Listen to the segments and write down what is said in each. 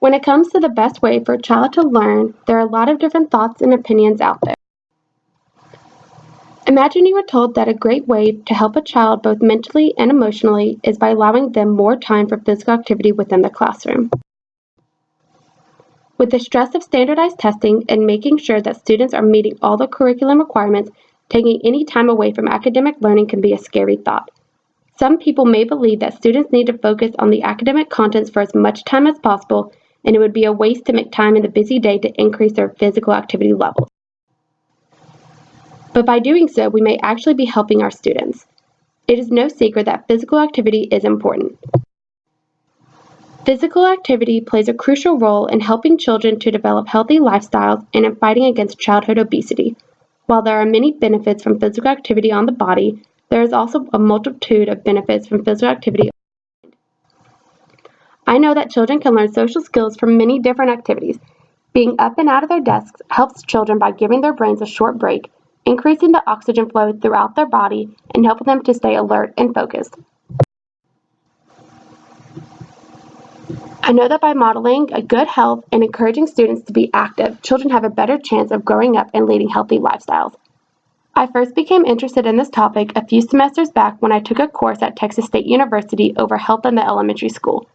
When it comes to the best way for a child to learn, there are a lot of different thoughts and opinions out there. Imagine you were told that a great way to help a child both mentally and emotionally is by allowing them more time for physical activity within the classroom. With the stress of standardized testing and making sure that students are meeting all the curriculum requirements, taking any time away from academic learning can be a scary thought. Some people may believe that students need to focus on the academic contents for as much time as possible, and it would be a waste to make time in the busy day to increase their physical activity levels. But by doing so, we may actually be helping our students. It is no secret that physical activity is important. Physical activity plays a crucial role in helping children to develop healthy lifestyles and in fighting against childhood obesity. While there are many benefits from physical activity on the body, there is also a multitude of benefits from physical activity. I know that children can learn social skills from many different activities. Being up and out of their desks helps children by giving their brains a short break, increasing the oxygen flow throughout their body, and helping them to stay alert and focused. I know that by modeling a good health and encouraging students to be active, children have a better chance of growing up and leading healthy lifestyles. I first became interested in this topic a few semesters back when I took a course at Texas State University over health in the elementary school.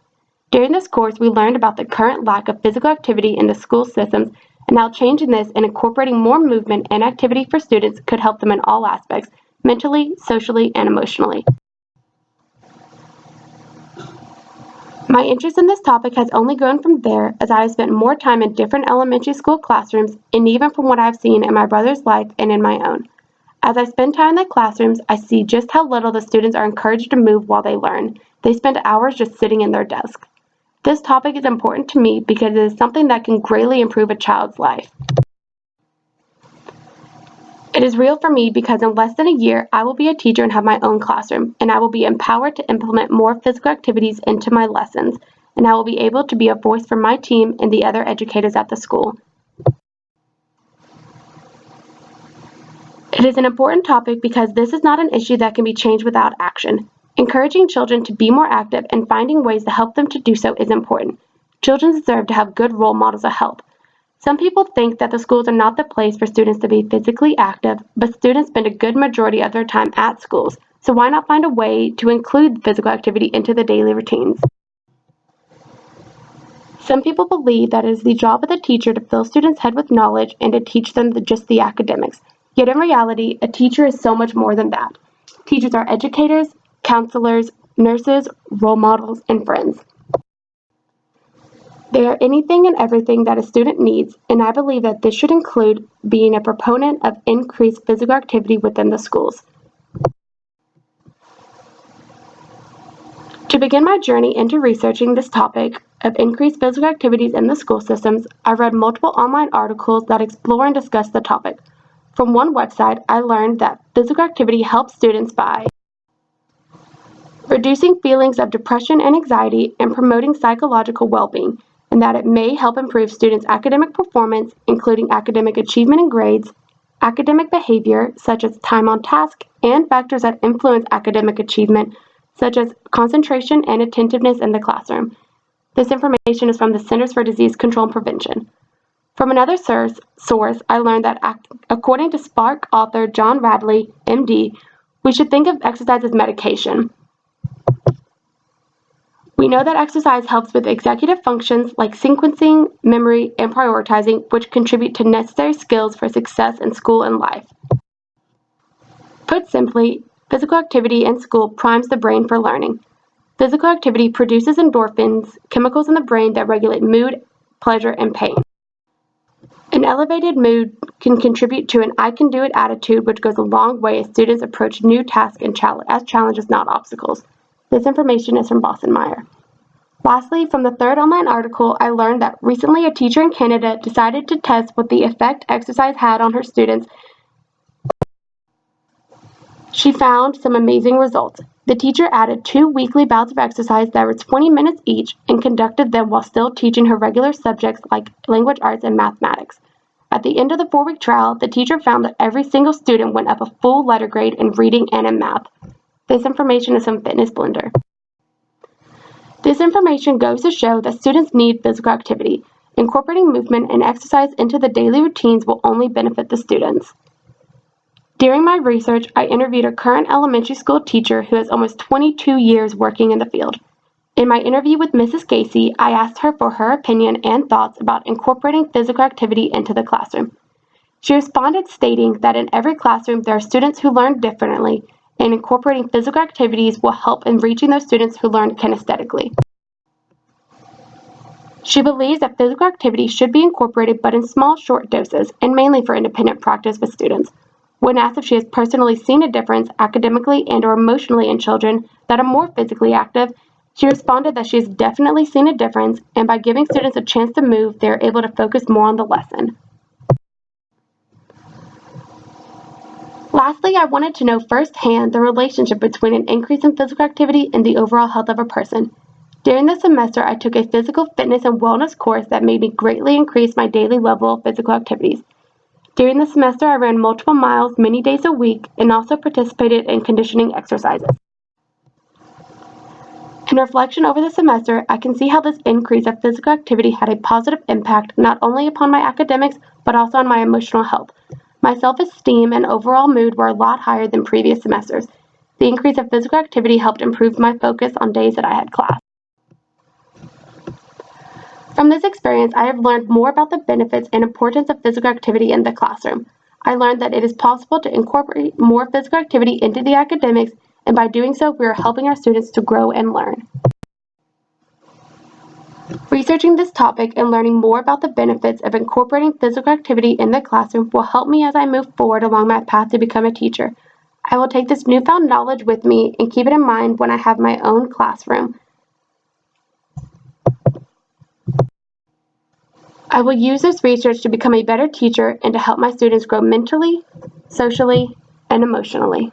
During this course, we learned about the current lack of physical activity in the school systems and how changing this and incorporating more movement and activity for students could help them in all aspects, mentally, socially, and emotionally. My interest in this topic has only grown from there as I have spent more time in different elementary school classrooms and even from what I've seen in my brother's life and in my own. As I spend time in the classrooms, I see just how little the students are encouraged to move while they learn. They spend hours just sitting in their desk. This topic is important to me because it is something that can greatly improve a child's life. It is real for me because in less than a year, I will be a teacher and have my own classroom, and I will be empowered to implement more physical activities into my lessons, and I will be able to be a voice for my team and the other educators at the school. It is an important topic because this is not an issue that can be changed without action. Encouraging children to be more active and finding ways to help them to do so is important. Children deserve to have good role models of health. Some people think that the schools are not the place for students to be physically active, but students spend a good majority of their time at schools, so why not find a way to include physical activity into the daily routines? Some people believe that it is the job of the teacher to fill students' head with knowledge and to teach them just the academics. Yet in reality, a teacher is so much more than that. Teachers are educators, counselors, nurses, role models, and friends. They are anything and everything that a student needs, and I believe that this should include being a proponent of increased physical activity within the schools. To begin my journey into researching this topic of increased physical activities in the school systems, I read multiple online articles that explore and discuss the topic. From one website, I learned that physical activity helps students by reducing feelings of depression and anxiety and promoting psychological well-being, and that it may help improve students' academic performance, including academic achievement and grades, academic behavior, such as time on task, and factors that influence academic achievement, such as concentration and attentiveness in the classroom. This information is from the Centers for Disease Control and Prevention. From another source, I learned that according to Spark author John Radley, MD, we should think of exercise as medication. We know that exercise helps with executive functions like sequencing, memory, and prioritizing, which contribute to necessary skills for success in school and life. Put simply, physical activity in school primes the brain for learning. Physical activity produces endorphins, chemicals in the brain that regulate mood, pleasure, and pain. An elevated mood can contribute to an I can do it attitude, which goes a long way as students approach new tasks as challenges, not obstacles. This information is from Boston Meyer. Lastly, from the third online article, I learned that recently a teacher in Canada decided to test what the effect exercise had on her students. She found some amazing results. The teacher added 2 weekly bouts of exercise that were 20 minutes each and conducted them while still teaching her regular subjects like language arts and mathematics. At the end of the 4-week trial, the teacher found that every single student went up a full letter grade in reading and in math. This information is from Fitness Blender. This information goes to show that students need physical activity. Incorporating movement and exercise into the daily routines will only benefit the students. During my research, I interviewed a current elementary school teacher who has almost 22 years working in the field. In my interview with Mrs. Casey, I asked her for her opinion and thoughts about incorporating physical activity into the classroom. She responded stating that in every classroom there are students who learn differently, and incorporating physical activities will help in reaching those students who learn kinesthetically. She believes that physical activity should be incorporated but in small, short doses, and mainly for independent practice with students. When asked if she has personally seen a difference academically and/or emotionally in children that are more physically active, she responded that she has definitely seen a difference, and by giving students a chance to move, they are able to focus more on the lesson. Lastly, I wanted to know firsthand the relationship between an increase in physical activity and the overall health of a person. During the semester, I took a physical fitness and wellness course that made me greatly increase my daily level of physical activities. During the semester, I ran multiple miles many days a week and also participated in conditioning exercises. In reflection over the semester, I can see how this increase of physical activity had a positive impact not only upon my academics, but also on my emotional health. My self-esteem and overall mood were a lot higher than previous semesters. The increase of physical activity helped improve my focus on days that I had class. From this experience, I have learned more about the benefits and importance of physical activity in the classroom. I learned that it is possible to incorporate more physical activity into the academics, and by doing so, we are helping our students to grow and learn. Researching this topic and learning more about the benefits of incorporating physical activity in the classroom will help me as I move forward along my path to become a teacher. I will take this newfound knowledge with me and keep it in mind when I have my own classroom. I will use this research to become a better teacher and to help my students grow mentally, socially, and emotionally.